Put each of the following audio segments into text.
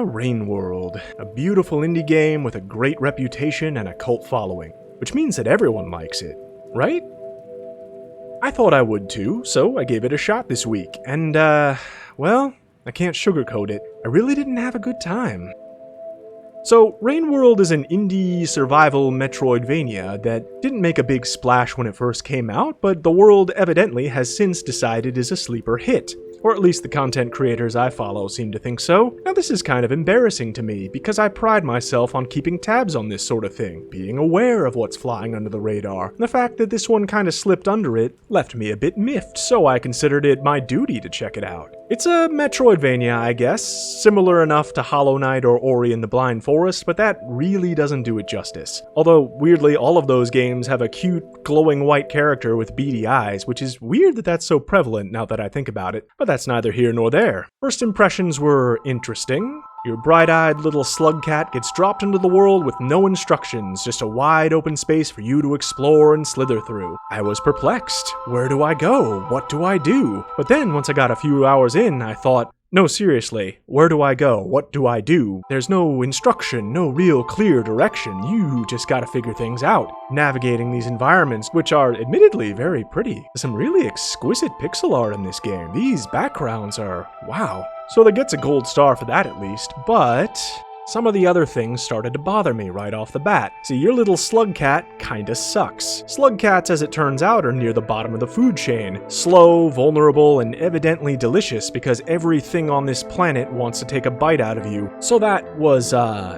Rain World, a beautiful indie game with a great reputation and a cult following, which means that everyone likes it, right? I thought I would too, so I gave it a shot this week, and well, I can't sugarcoat it, I really didn't have a good time. So, Rain World is an indie survival Metroidvania that didn't make a big splash when it first came out, but the world evidently has since decided is a sleeper hit. Or at least the content creators I follow seem to think so. Now this is kind of embarrassing to me, because I pride myself on keeping tabs on this sort of thing, being aware of what's flying under the radar, and the fact that this one kinda slipped under it left me a bit miffed, so I considered it my duty to check it out. It's a Metroidvania, I guess, similar enough to Hollow Knight or Ori and the Blind Forest, but that really doesn't do it justice. Although, weirdly, all of those games have a cute, glowing white character with beady eyes, which is weird that that's so prevalent now that I think about it, but that's neither here nor there. First impressions were interesting. Your bright-eyed little slug cat gets dropped into the world with no instructions, just a wide open space for you to explore and slither through. I was perplexed. Where do I go? What do I do? But then, once I got a few hours in, I thought, no, seriously, where do I go? What do I do? There's no instruction, no real clear direction. You just gotta figure things out. Navigating these environments, which are admittedly very pretty. Some really exquisite pixel art in this game. These backgrounds are, wow. So that gets a gold star for that at least, but some of the other things started to bother me right off the bat. See, your little slug cat kinda sucks. Slug cats, as it turns out, are near the bottom of the food chain. Slow, vulnerable, and evidently delicious because everything on this planet wants to take a bite out of you. So that was,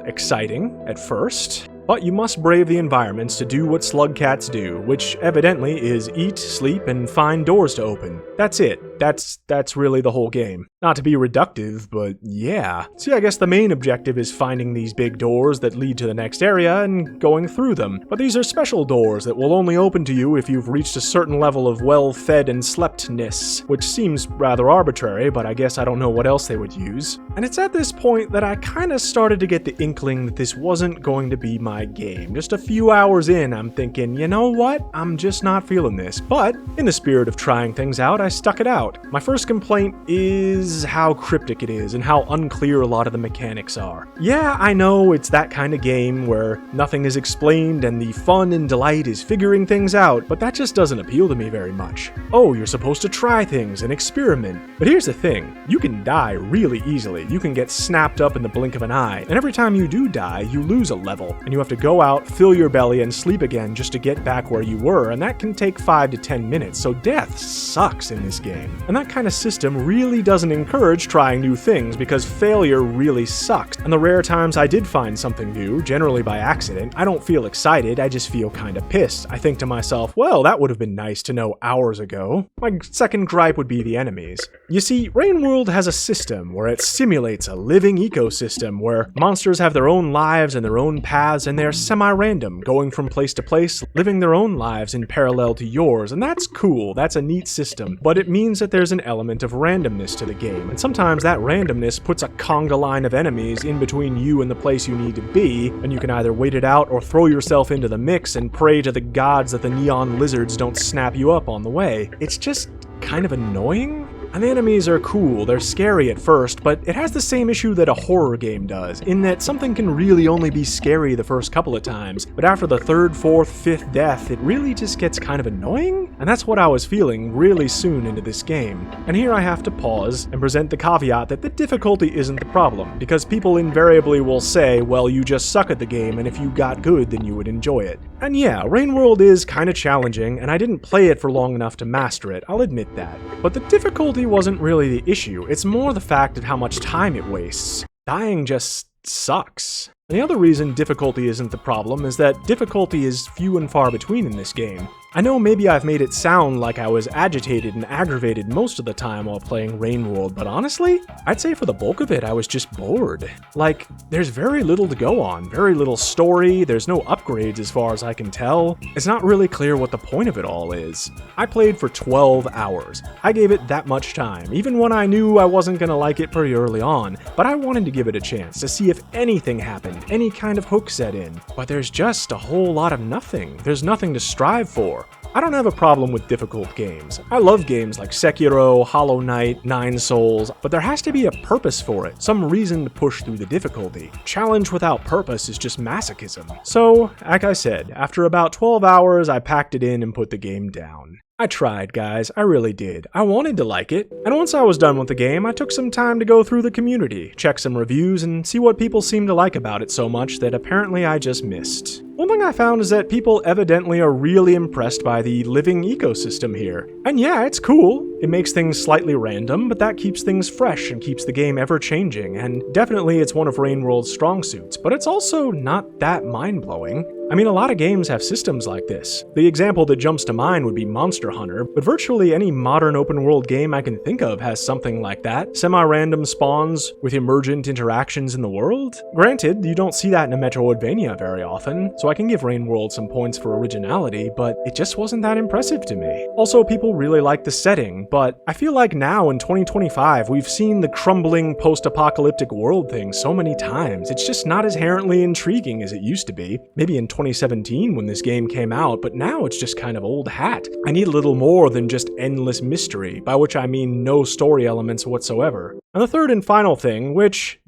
exciting at first. But you must brave the environments to do what slug cats do, which evidently is eat, sleep, and find doors to open. That's it. That's really the whole game. Not to be reductive, but yeah. See, I guess the main objective is finding these big doors that lead to the next area and going through them. But these are special doors that will only open to you if you've reached a certain level of well-fed and sleptness, which seems rather arbitrary, but I guess I don't know what else they would use. And it's at this point that I kinda started to get the inkling that this wasn't going to be my game. Just a few hours in, I'm thinking, you know what? I'm just not feeling this. But in the spirit of trying things out, I stuck it out. My first complaint is how cryptic it is and how unclear a lot of the mechanics are. Yeah, I know it's that kind of game where nothing is explained and the fun and delight is figuring things out, but that just doesn't appeal to me very much. Oh, you're supposed to try things and experiment. But here's the thing, you can die really easily. You can get snapped up in the blink of an eye, and every time you do die, you lose a level, and you have to go out, fill your belly, and sleep again just to get back where you were, and that can take 5 to 10 minutes, so death sucks in this game. And that kind of system really doesn't encourage trying new things because failure really sucks. And the rare times I did find something new, generally by accident, I don't feel excited, I just feel kinda pissed. I think to myself, well, that would have been nice to know hours ago. My second gripe would be the enemies. You see, Rain World has a system where it simulates a living ecosystem where monsters have their own lives and their own paths, and they're semi-random, going from place to place, living their own lives in parallel to yours, and that's cool, that's a neat system, but it means that there's an element of randomness to the game, and sometimes that randomness puts a conga line of enemies in between you and the place you need to be, and you can either wait it out or throw yourself into the mix and pray to the gods that the neon lizards don't snap you up on the way. It's just kind of annoying. And the enemies are cool, they're scary at first, but it has the same issue that a horror game does, in that something can really only be scary the first couple of times, but after the third, fourth, fifth death, it really just gets kind of annoying? And that's what I was feeling really soon into this game. And here I have to pause and present the caveat that the difficulty isn't the problem, because people invariably will say, well, you just suck at the game, and if you got good, then you would enjoy it. And yeah, Rain World is kinda challenging, and I didn't play it for long enough to master it, I'll admit that. But the difficulty wasn't really the issue, it's more the fact of how much time it wastes. Dying just sucks. And the other reason difficulty isn't the problem is that difficulty is few and far between in this game. I know maybe I've made it sound like I was agitated and aggravated most of the time while playing Rain World, but honestly, I'd say for the bulk of it I was just bored. Like, there's very little to go on, very little story, there's no upgrades as far as I can tell. It's not really clear what the point of it all is. I played for 12 hours. I gave it that much time, even when I knew I wasn't gonna like it pretty early on, but I wanted to give it a chance to see if anything happened, any kind of hook set in. But there's just a whole lot of nothing. There's nothing to strive for. I don't have a problem with difficult games. I love games like Sekiro, Hollow Knight, Nine Souls, but there has to be a purpose for it, some reason to push through the difficulty. Challenge without purpose is just masochism. So, like I said, after about 12 hours, I packed it in and put the game down. I tried, guys, I really did. I wanted to like it, and once I was done with the game, I took some time to go through the community, check some reviews, and see what people seem to like about it so much that apparently I just missed. One thing I found is that people evidently are really impressed by the living ecosystem here. And yeah, it's cool. It makes things slightly random, but that keeps things fresh and keeps the game ever changing, and definitely it's one of RainWorld's strong suits, but it's also not that mind-blowing. I mean, a lot of games have systems like this. The example that jumps to mind would be Monster Hunter, but virtually any modern open-world game I can think of has something like that. Semi-random spawns with emergent interactions in the world? Granted, you don't see that in a Metroidvania very often, so I can give RainWorld some points for originality, but it just wasn't that impressive to me. Also, people really like the setting, but I feel like now in 2025, we've seen the crumbling post-apocalyptic world thing so many times, it's just not as inherently intriguing as it used to be. Maybe in 2017 when this game came out, but now it's just kind of old hat. I need a little more than just endless mystery, by which I mean no story elements whatsoever. And the third and final thing, which,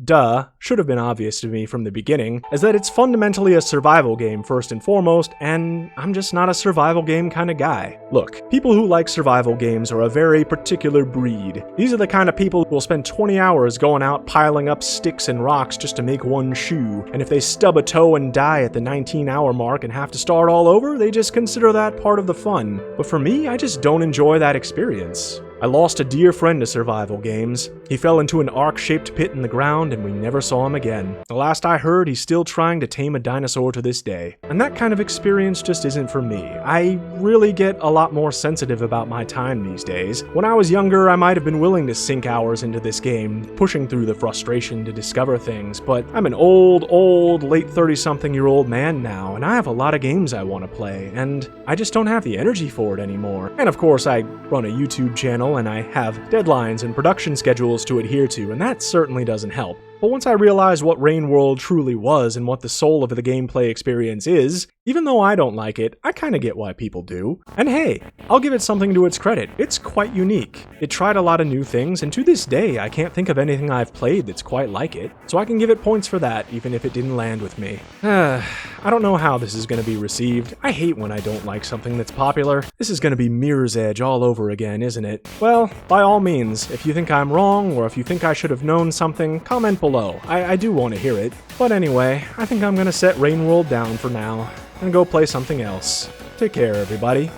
should have been obvious to me from the beginning, is that it's fundamentally a survival game first and foremost, and I'm just not a survival game kind of guy. Look, people who like survival games are a very particular breed. These are the kind of people who will spend 20 hours going out piling up sticks and rocks just to make one shoe, and if they stub a toe and die at the 19-hour mark and have to start all over, they just consider that part of the fun. But for me, I just don't enjoy that experience. I lost a dear friend to survival games. He fell into an arc-shaped pit in the ground and we never saw him again. The last I heard, he's still trying to tame a dinosaur to this day. And that kind of experience just isn't for me. I really get a lot more sensitive about my time these days. When I was younger, I might have been willing to sink hours into this game, pushing through the frustration to discover things, but I'm an old, late 30-something-year-old man now, and I have a lot of games I want to play, and I just don't have the energy for it anymore. And of course, I run a YouTube channel, and I have deadlines and production schedules to adhere to, and that certainly doesn't help. But once I realized what RainWorld truly was and what the soul of the gameplay experience is, even though I don't like it, I kinda get why people do. And hey, I'll give it something to its credit, it's quite unique. It tried a lot of new things, and to this day, I can't think of anything I've played that's quite like it, so I can give it points for that, even if it didn't land with me. I don't know how this is gonna be received. I hate when I don't like something that's popular. This is gonna be Mirror's Edge all over again, isn't it? Well, by all means, if you think I'm wrong, or if you think I should have known something, comment below. I do want to hear it. But anyway, I think I'm gonna set RainWorld down for now and go play something else. Take care, everybody.